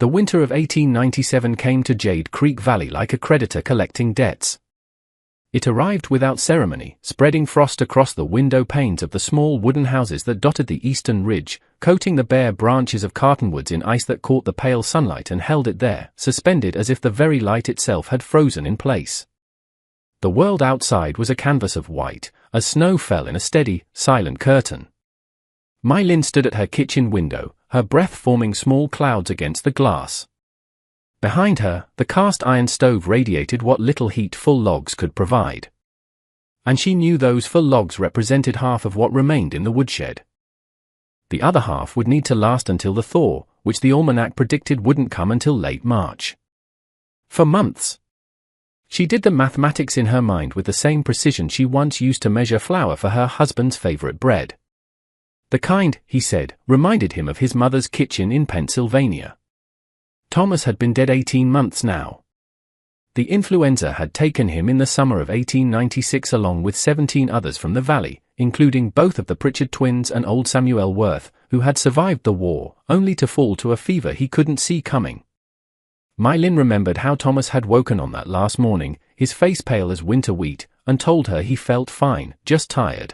The winter of 1897 came to Jade Creek Valley like a creditor collecting debts. It arrived without ceremony, spreading frost across the window panes of the small wooden houses that dotted the eastern ridge, coating the bare branches of cottonwoods in ice that caught the pale sunlight and held it there, suspended as if the very light itself had frozen in place. The world outside was a canvas of white, as snow fell in a steady, silent curtain. My Lin stood at her kitchen window, her breath forming small clouds against the glass. Behind her, the cast-iron stove radiated what little heat full logs could provide. And she knew those full logs represented half of what remained in the woodshed. The other half would need to last until the thaw, which the almanac predicted wouldn't come until late March. For months. She did the mathematics in her mind with the same precision she once used to measure flour for her husband's favorite bread. The kind, he said, reminded him of his mother's kitchen in Pennsylvania. Thomas had been dead 18 months now. The influenza had taken him in the summer of 1896 along with 17 others from the valley, including both of the Pritchard twins and old Samuel Worth, who had survived the war, only to fall to a fever he couldn't see coming. My Lin remembered how Thomas had woken on that last morning, his face pale as winter wheat, and told her he felt fine, just tired.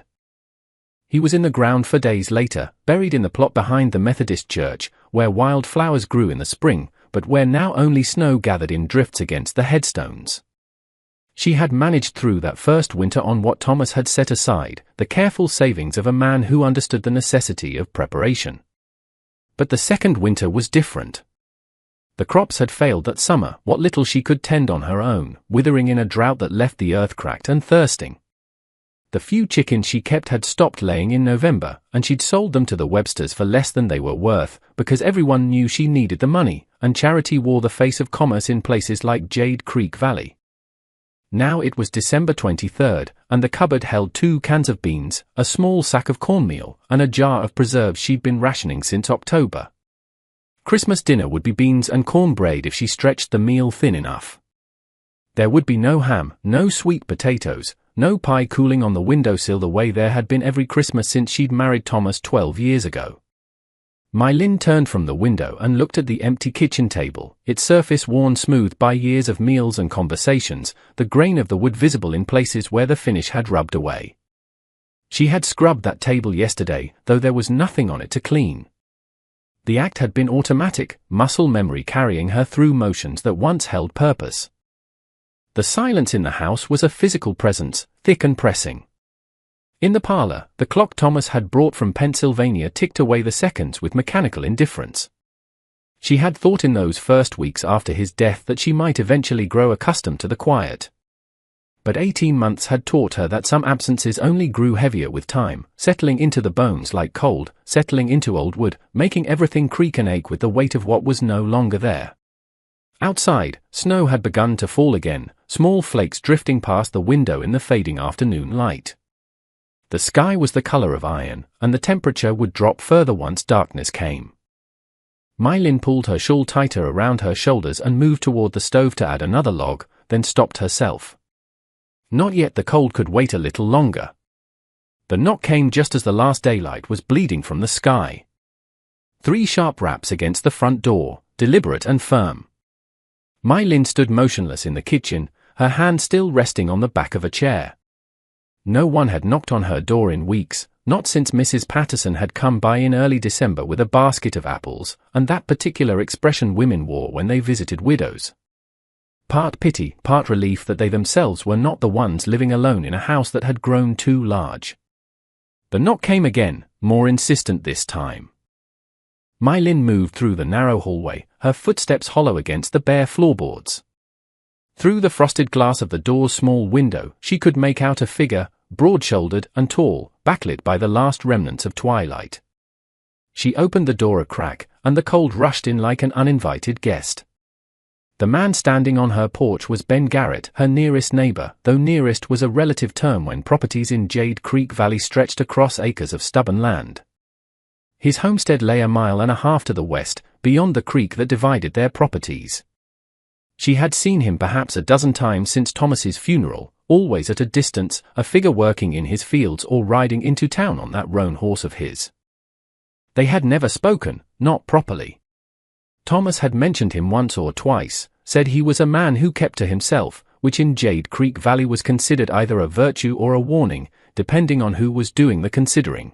He was in the ground for days later, buried in the plot behind the Methodist church, where wild flowers grew in the spring, but where now only snow gathered in drifts against the headstones. She had managed through that first winter on what Thomas had set aside, the careful savings of a man who understood the necessity of preparation. But the second winter was different. The crops had failed that summer, what little she could tend on her own, withering in a drought that left the earth cracked and thirsting. The few chickens she kept had stopped laying in November, and she'd sold them to the Websters for less than they were worth, because everyone knew she needed the money, and charity wore the face of commerce in places like Jade Creek Valley. Now it was December 23rd, and the cupboard held 2 cans of beans, a small sack of cornmeal, and a jar of preserves she'd been rationing since October. Christmas dinner would be beans and cornbread if she stretched the meal thin enough. There would be no ham, no sweet potatoes, no pie cooling on the windowsill the way there had been every Christmas since she'd married Thomas 12 years ago. My Lin turned from the window and looked at the empty kitchen table, its surface worn smooth by years of meals and conversations, the grain of the wood visible in places where the finish had rubbed away. She had scrubbed that table yesterday, though there was nothing on it to clean. The act had been automatic, muscle memory carrying her through motions that once held purpose. The silence in the house was a physical presence, thick and pressing. In the parlor, the clock Thomas had brought from Pennsylvania ticked away the seconds with mechanical indifference. She had thought in those first weeks after his death that she might eventually grow accustomed to the quiet. But 18 months had taught her that some absences only grew heavier with time, settling into the bones like cold, settling into old wood, making everything creak and ache with the weight of what was no longer there. Outside, snow had begun to fall again, small flakes drifting past the window in the fading afternoon light. The sky was the color of iron, and the temperature would drop further once darkness came. My Lin pulled her shawl tighter around her shoulders and moved toward the stove to add another log, then stopped herself. Not yet, the cold could wait a little longer. The knock came just as the last daylight was bleeding from the sky. 3 sharp raps against the front door, deliberate and firm. My Lin stood motionless in the kitchen, her hand still resting on the back of a chair. No one had knocked on her door in weeks, not since Mrs. Patterson had come by in early December with a basket of apples, and that particular expression women wore when they visited widows. Part pity, part relief that they themselves were not the ones living alone in a house that had grown too large. The knock came again, more insistent this time. My Lin moved through the narrow hallway, her footsteps hollow against the bare floorboards. Through the frosted glass of the door's small window, she could make out a figure, broad-shouldered and tall, backlit by the last remnants of twilight. She opened the door a crack, and the cold rushed in like an uninvited guest. The man standing on her porch was Ben Garrett, her nearest neighbor, though nearest was a relative term when properties in Jade Creek Valley stretched across acres of stubborn land. His homestead lay 1.5 miles to the west, beyond the creek that divided their properties. She had seen him perhaps a dozen times since Thomas's funeral, always at a distance, a figure working in his fields or riding into town on that roan horse of his. They had never spoken, not properly. Thomas had mentioned him once or twice, said he was a man who kept to himself, which in Jade Creek Valley was considered either a virtue or a warning, depending on who was doing the considering.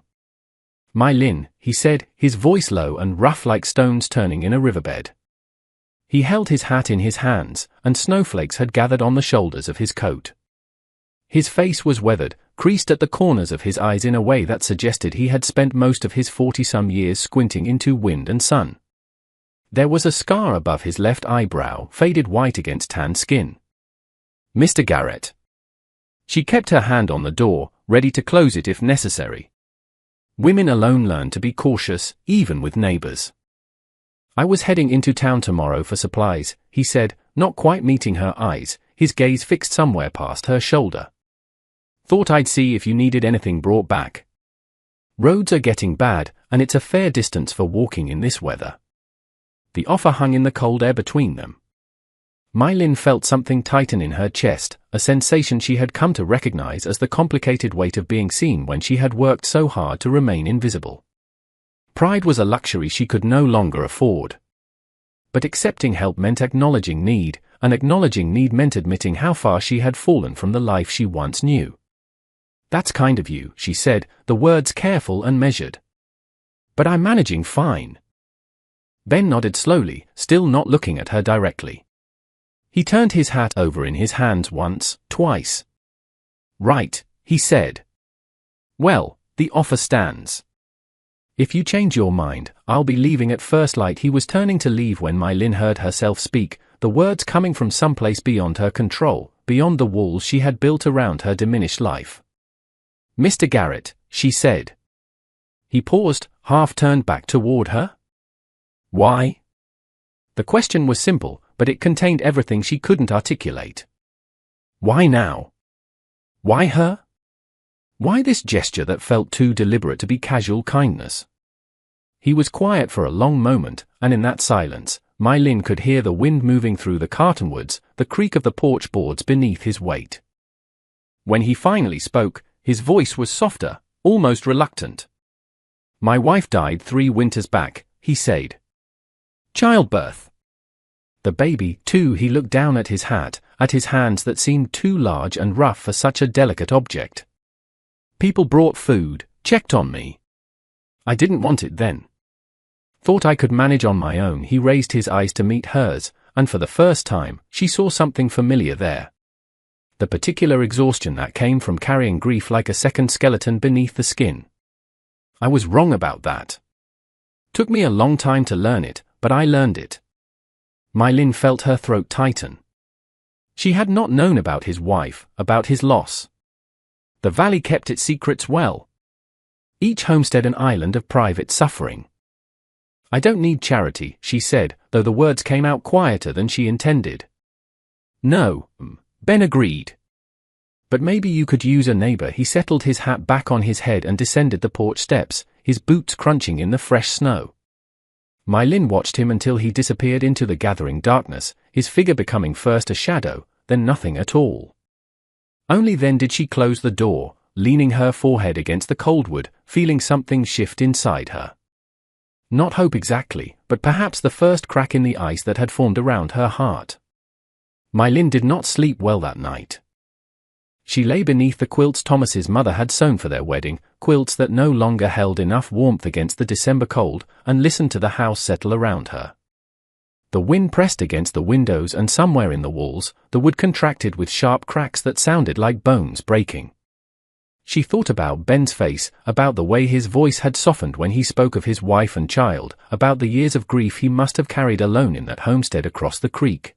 "My Lin," he said, his voice low and rough like stones turning in a riverbed. He held his hat in his hands, and snowflakes had gathered on the shoulders of his coat. His face was weathered, creased at the corners of his eyes in a way that suggested he had spent most of his 40-some years squinting into wind and sun. There was a scar above his left eyebrow, faded white against tan skin. "Mr. Garrett." She kept her hand on the door, ready to close it if necessary. Women alone learn to be cautious, even with neighbors. "I was heading into town tomorrow for supplies," he said, not quite meeting her eyes, his gaze fixed somewhere past her shoulder. "Thought I'd see if you needed anything brought back. Roads are getting bad, and it's a fair distance for walking in this weather." The offer hung in the cold air between them. My Lin felt something tighten in her chest, a sensation she had come to recognize as the complicated weight of being seen when she had worked so hard to remain invisible. Pride was a luxury she could no longer afford. But accepting help meant acknowledging need, and acknowledging need meant admitting how far she had fallen from the life she once knew. "That's kind of you," she said, the words careful and measured. "But I'm managing fine." Ben nodded slowly, still not looking at her directly. He turned his hat over in his hands once, twice. "Right," he said. "Well, the offer stands. If you change your mind, I'll be leaving at first light." He was turning to leave when My Lin heard herself speak, the words coming from someplace beyond her control, beyond the walls she had built around her diminished life. "Mr. Garrett," she said. He paused, half turned back toward her. "Why?" The question was simple, but it contained everything she couldn't articulate. Why now? Why her? Why this gesture that felt too deliberate to be casual kindness? He was quiet for a long moment, and in that silence, My Lin could hear the wind moving through the cartonwoods, the creak of the porch boards beneath his weight. When he finally spoke, his voice was softer, almost reluctant. "My wife died 3 winters back," he said. "Childbirth." The baby, too. He looked down at his hat, at his hands that seemed too large and rough for such a delicate object. "People brought food, checked on me. I didn't want it then. Thought I could manage on my own." He raised his eyes to meet hers, and for the first time, she saw something familiar there. The particular exhaustion that came from carrying grief like a second skeleton beneath the skin. "I was wrong about that. Took me a long time to learn it, but I learned it." My Lin felt her throat tighten. She had not known about his wife, about his loss. The valley kept its secrets well. Each homestead an island of private suffering. "I don't need charity," she said, though the words came out quieter than she intended. "No," Ben agreed. "But maybe you could use a neighbor." He settled his hat back on his head and descended the porch steps, his boots crunching in the fresh snow. My Lin watched him until he disappeared into the gathering darkness, his figure becoming first a shadow, then nothing at all. Only then did she close the door, leaning her forehead against the cold wood, feeling something shift inside her. Not hope exactly, but perhaps the first crack in the ice that had formed around her heart. My Lin did not sleep well that night. She lay beneath the quilts Thomas's mother had sewn for their wedding, quilts that no longer held enough warmth against the December cold, and listened to the house settle around her. The wind pressed against the windows, and somewhere in the walls, the wood contracted with sharp cracks that sounded like bones breaking. She thought about Ben's face, about the way his voice had softened when he spoke of his wife and child, about the years of grief he must have carried alone in that homestead across the creek.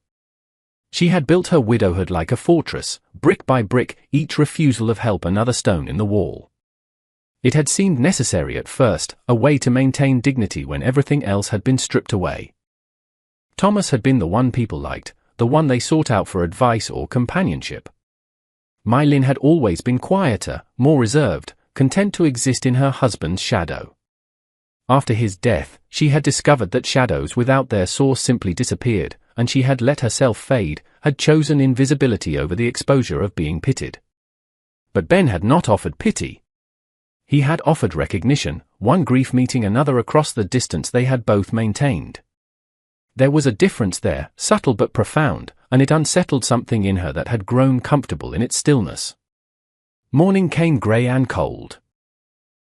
She had built her widowhood like a fortress, brick by brick, each refusal of help another stone in the wall. It had seemed necessary at first, a way to maintain dignity when everything else had been stripped away. Thomas had been the one people liked, the one they sought out for advice or companionship. My Lin had always been quieter, more reserved, content to exist in her husband's shadow. After his death, she had discovered that shadows without their source simply disappeared, and she had let herself fade, had chosen invisibility over the exposure of being pitied. But Ben had not offered pity. He had offered recognition, one grief meeting another across the distance they had both maintained. There was a difference there, subtle but profound, and it unsettled something in her that had grown comfortable in its stillness. Morning came grey and cold.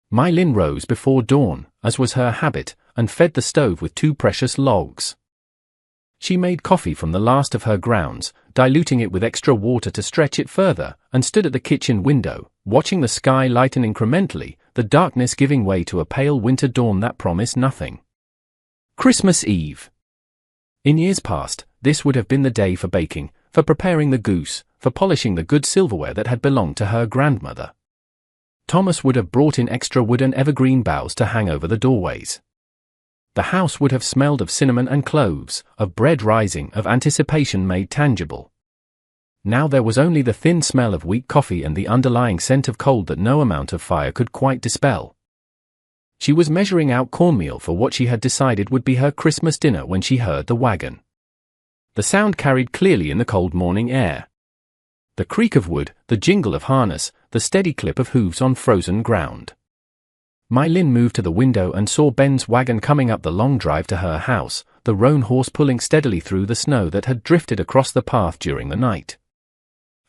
My Lin rose before dawn, as was her habit, and fed the stove with 2 precious logs. She made coffee from the last of her grounds, diluting it with extra water to stretch it further, and stood at the kitchen window, watching the sky lighten incrementally, the darkness giving way to a pale winter dawn that promised nothing. Christmas Eve. In years past, this would have been the day for baking, for preparing the goose, for polishing the good silverware that had belonged to her grandmother. Thomas would have brought in extra wood and evergreen boughs to hang over the doorways. The house would have smelled of cinnamon and cloves, of bread rising, of anticipation made tangible. Now there was only the thin smell of weak coffee and the underlying scent of cold that no amount of fire could quite dispel. She was measuring out cornmeal for what she had decided would be her Christmas dinner when she heard the wagon. The sound carried clearly in the cold morning air. The creak of wood, the jingle of harness, the steady clip of hooves on frozen ground. My Lin moved to the window and saw Ben's wagon coming up the long drive to her house, the roan horse pulling steadily through the snow that had drifted across the path during the night.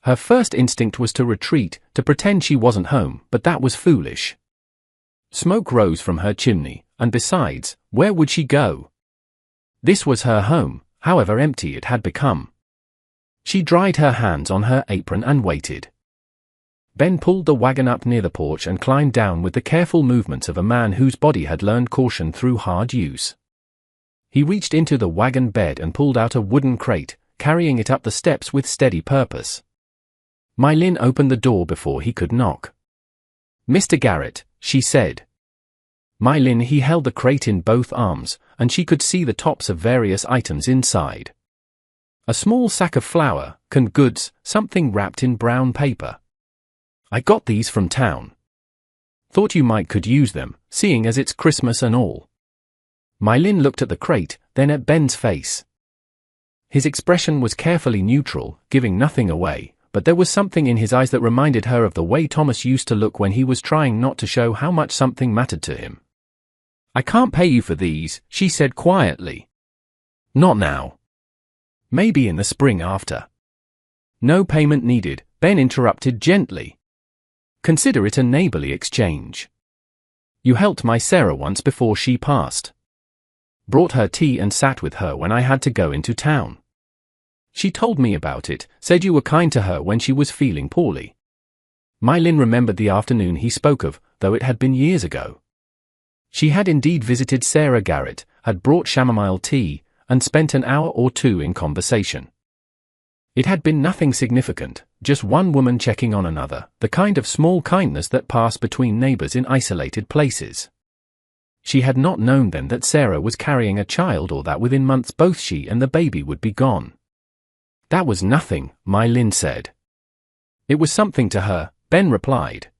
Her first instinct was to retreat, to pretend she wasn't home, but that was foolish. Smoke rose from her chimney, and besides, where would she go? This was her home, however empty it had become. She dried her hands on her apron and waited. Ben pulled the wagon up near the porch and climbed down with the careful movements of a man whose body had learned caution through hard use. He reached into the wagon bed and pulled out a wooden crate, carrying it up the steps with steady purpose. My Lin opened the door before he could knock. "Mr. Garrett," she said. My Lin he held the crate in both arms, and she could see the tops of various items inside. A small sack of flour, canned goods, something wrapped in brown paper. "I got these from town. Thought you might could use them, seeing as it's Christmas and all." My Lin looked at the crate, then at Ben's face. His expression was carefully neutral, giving nothing away, but there was something in his eyes that reminded her of the way Thomas used to look when he was trying not to show how much something mattered to him. "I can't pay you for these," she said quietly. "Not now. Maybe in the spring after." "No payment needed," Ben interrupted gently. "Consider it a neighborly exchange. You helped my Sarah once before she passed. Brought her tea and sat with her when I had to go into town. She told me about it, said you were kind to her when she was feeling poorly." My Lin remembered the afternoon he spoke of, though it had been years ago. She had indeed visited Sarah Garrett, had brought chamomile tea, and spent an hour or 2 in conversation. It had been nothing significant, just one woman checking on another, the kind of small kindness that passed between neighbors in isolated places. She had not known then that Sarah was carrying a child or that within months both she and the baby would be gone. "That was nothing," My Lin said. "It was something to her," Ben replied.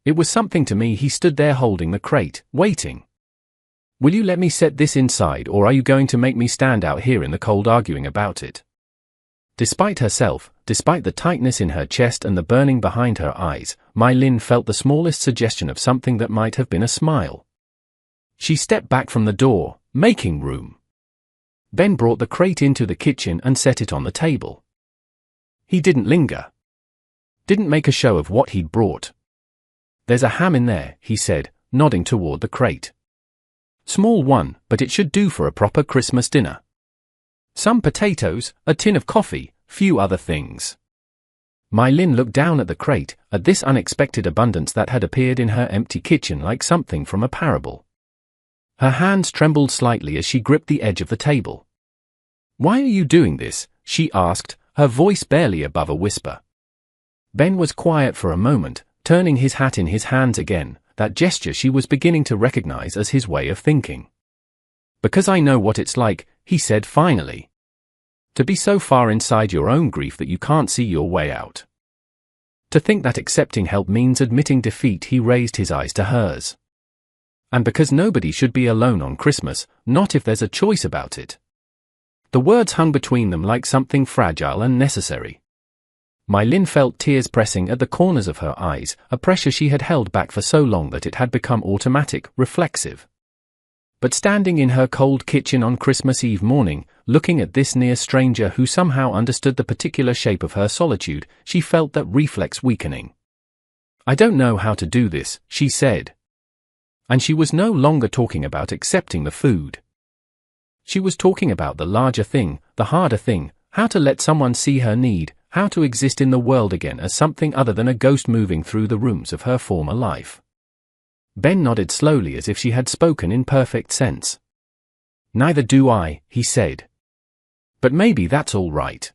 "It was something to me." He stood there holding the crate, waiting. "Will you let me set this inside, or are you going to make me stand out here in the cold arguing about it?" Despite herself, despite the tightness in her chest and the burning behind her eyes, My Lin felt the smallest suggestion of something that might have been a smile. She stepped back from the door, making room. Ben brought the crate into the kitchen and set it on the table. He didn't linger. Didn't make a show of what he'd brought. "There's a ham in there," he said, nodding toward the crate. "Small one, but it should do for a proper Christmas dinner. Some potatoes, a tin of coffee, few other things." My Lin looked down at the crate, at this unexpected abundance that had appeared in her empty kitchen like something from a parable. Her hands trembled slightly as she gripped the edge of the table. "Why are you doing this?" she asked, her voice barely above a whisper. Ben was quiet for a moment, turning his hat in his hands again, that gesture she was beginning to recognize as his way of thinking. "Because I know what it's like," he said finally. "To be so far inside your own grief that you can't see your way out. To think that accepting help means admitting defeat." He raised his eyes to hers. "And because nobody should be alone on Christmas, not if there's a choice about it." The words hung between them like something fragile and necessary. My Lin felt tears pressing at the corners of her eyes, a pressure she had held back for so long that it had become automatic, reflexive. But standing in her cold kitchen on Christmas Eve morning, looking at this near stranger who somehow understood the particular shape of her solitude, she felt that reflex weakening. "I don't know how to do this," she said. And she was no longer talking about accepting the food. She was talking about the larger thing, the harder thing, how to let someone see her need, how to exist in the world again as something other than a ghost moving through the rooms of her former life. Ben nodded slowly as if she had spoken in perfect sense. "Neither do I," he said. "But maybe that's all right.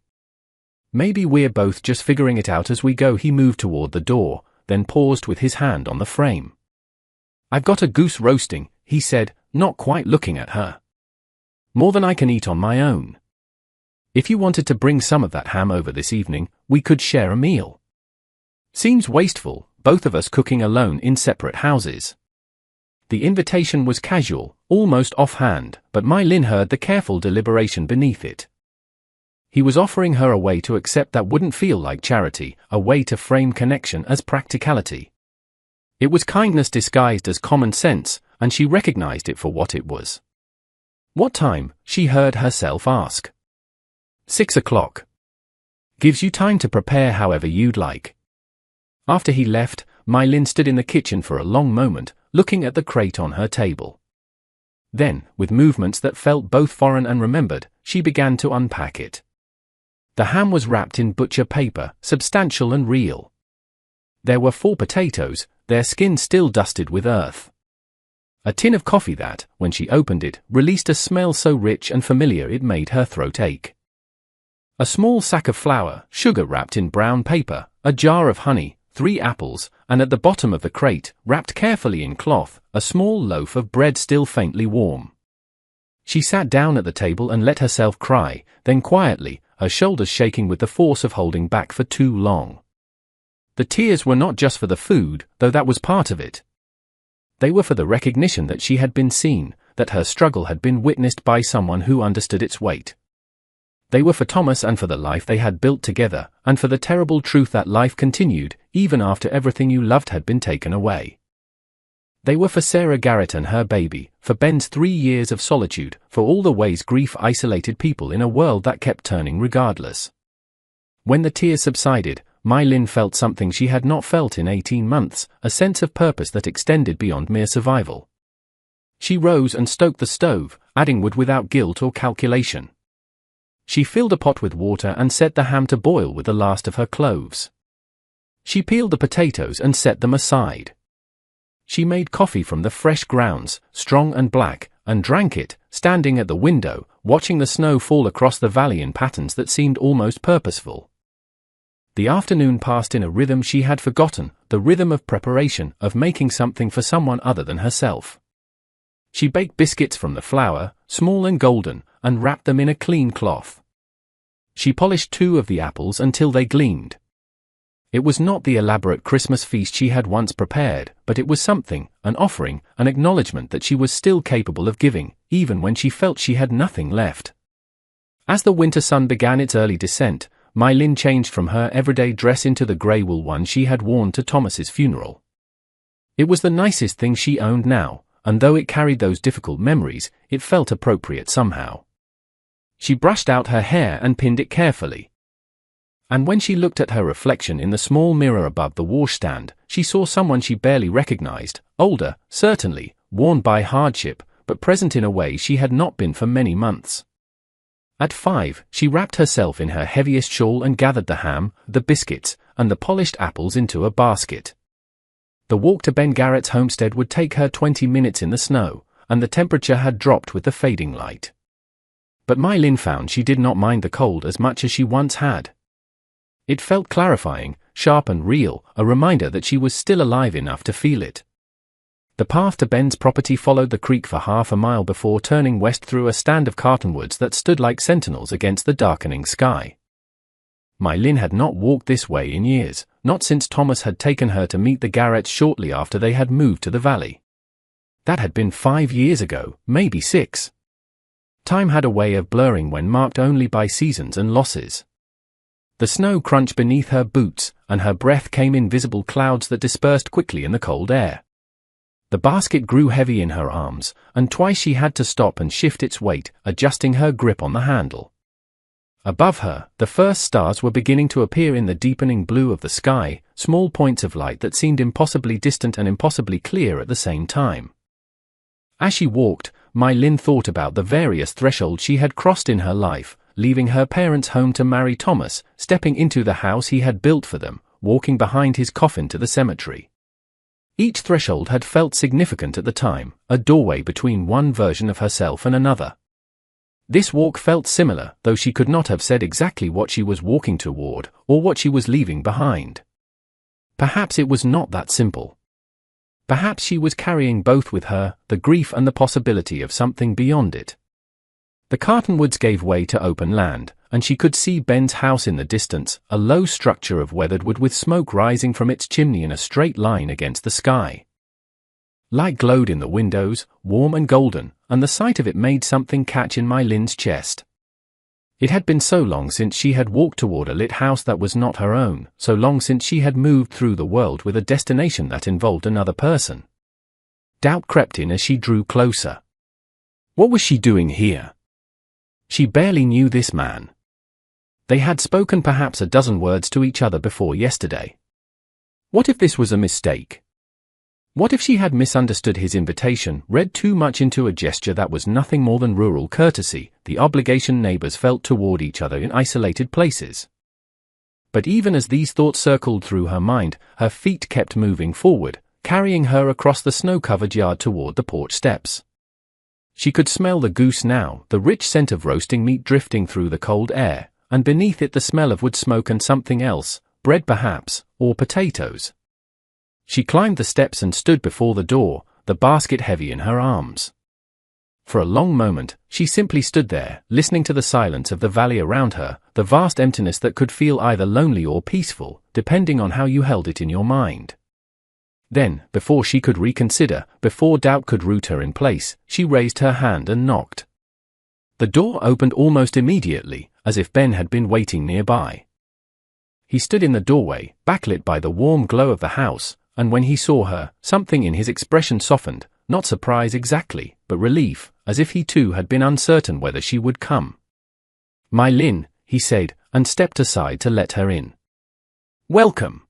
Maybe we're both just figuring it out as we go." He moved toward the door, then paused with his hand on the frame. "I've got a goose roasting," he said, not quite looking at her. "More than I can eat on my own. If you wanted to bring some of that ham over this evening, we could share a meal. Seems wasteful, both of us cooking alone in separate houses." The invitation was casual, almost offhand, but Mai Lin heard the careful deliberation beneath it. He was offering her a way to accept that wouldn't feel like charity, a way to frame connection as practicality. It was kindness disguised as common sense, and she recognized it for what it was. "What time?" she heard herself ask. 6 o'clock. "Gives you time to prepare however you'd like." After he left, Mai Lin stood in the kitchen for a long moment, looking at the crate on her table. Then, with movements that felt both foreign and remembered, she began to unpack it. The ham was wrapped in butcher paper, substantial and real. There were 4 potatoes, their skin still dusted with earth. A tin of coffee that, when she opened it, released a smell so rich and familiar it made her throat ache. A small sack of flour, sugar wrapped in brown paper, a jar of honey, 3 apples, and at the bottom of the crate, wrapped carefully in cloth, a small loaf of bread still faintly warm. She sat down at the table and let herself cry, then quietly, her shoulders shaking with the force of holding back for too long. The tears were not just for the food, though that was part of it. They were for the recognition that she had been seen, that her struggle had been witnessed by someone who understood its weight. They were for Thomas and for the life they had built together, and for the terrible truth that life continued, even after everything you loved had been taken away. They were for Sarah Garrett and her baby, for Ben's 3 years of solitude, for all the ways grief isolated people in a world that kept turning regardless. When the tears subsided, Mai Lin felt something she had not felt in 18 months, a sense of purpose that extended beyond mere survival. She rose and stoked the stove, adding wood without guilt or calculation. She filled a pot with water and set the ham to boil with the last of her cloves. She peeled the potatoes and set them aside. She made coffee from the fresh grounds, strong and black, and drank it, standing at the window, watching the snow fall across the valley in patterns that seemed almost purposeful. The afternoon passed in a rhythm she had forgotten, the rhythm of preparation, of making something for someone other than herself. She baked biscuits from the flour, small and golden, and wrapped them in a clean cloth. She polished 2 of the apples until they gleamed. It was not the elaborate Christmas feast she had once prepared, but it was something, an offering, an acknowledgement that she was still capable of giving, even when she felt she had nothing left. As the winter sun began its early descent, Mai Lin changed from her everyday dress into the grey wool one she had worn to Thomas's funeral. It was the nicest thing she owned now, and though it carried those difficult memories, it felt appropriate somehow. She brushed out her hair and pinned it carefully. And when she looked at her reflection in the small mirror above the washstand, she saw someone she barely recognized, older, certainly, worn by hardship, but present in a way she had not been for many months. At 5, she wrapped herself in her heaviest shawl and gathered the ham, the biscuits, and the polished apples into a basket. The walk to Ben Garrett's homestead would take her 20 minutes in the snow, and the temperature had dropped with the fading light. But Mai Lin found she did not mind the cold as much as she once had. It felt clarifying, sharp and real, a reminder that she was still alive enough to feel it. The path to Ben's property followed the creek for half a mile before turning west through a stand of cottonwoods that stood like sentinels against the darkening sky. Mai Lin had not walked this way in years, not since Thomas had taken her to meet the Garretts shortly after they had moved to the valley. That had been 5 years ago, maybe 6. Time had a way of blurring when marked only by seasons and losses. The snow crunched beneath her boots, and her breath came in visible clouds that dispersed quickly in the cold air. The basket grew heavy in her arms, and twice she had to stop and shift its weight, adjusting her grip on the handle. Above her, the first stars were beginning to appear in the deepening blue of the sky, small points of light that seemed impossibly distant and impossibly clear at the same time. As she walked, Mai Lin thought about the various thresholds she had crossed in her life, leaving her parents' home to marry Thomas, stepping into the house he had built for them, walking behind his coffin to the cemetery. Each threshold had felt significant at the time, a doorway between one version of herself and another. This walk felt similar, though she could not have said exactly what she was walking toward, or what she was leaving behind. Perhaps it was not that simple. Perhaps she was carrying both with her, the grief and the possibility of something beyond it. The Cartonwoods gave way to open land, and she could see Ben's house in the distance, a low structure of weathered wood with smoke rising from its chimney in a straight line against the sky. Light glowed in the windows, warm and golden, and the sight of it made something catch in Mai Lin's chest. It had been so long since she had walked toward a lit house that was not her own, so long since she had moved through the world with a destination that involved another person. Doubt crept in as she drew closer. What was she doing here? She barely knew this man. They had spoken perhaps a dozen words to each other before yesterday. What if this was a mistake? What if she had misunderstood his invitation, read too much into a gesture that was nothing more than rural courtesy, the obligation neighbors felt toward each other in isolated places? But even as these thoughts circled through her mind, her feet kept moving forward, carrying her across the snow-covered yard toward the porch steps. She could smell the goose now, the rich scent of roasting meat drifting through the cold air, and beneath it the smell of wood smoke and something else, bread perhaps, or potatoes. She climbed the steps and stood before the door, the basket heavy in her arms. For a long moment, she simply stood there, listening to the silence of the valley around her, the vast emptiness that could feel either lonely or peaceful, depending on how you held it in your mind. Then, before she could reconsider, before doubt could root her in place, she raised her hand and knocked. The door opened almost immediately, as if Ben had been waiting nearby. He stood in the doorway, backlit by the warm glow of the house, and when he saw her, something in his expression softened, not surprise exactly, but relief, as if he too had been uncertain whether she would come. "Mai Lin," he said, and stepped aside to let her in. "Welcome."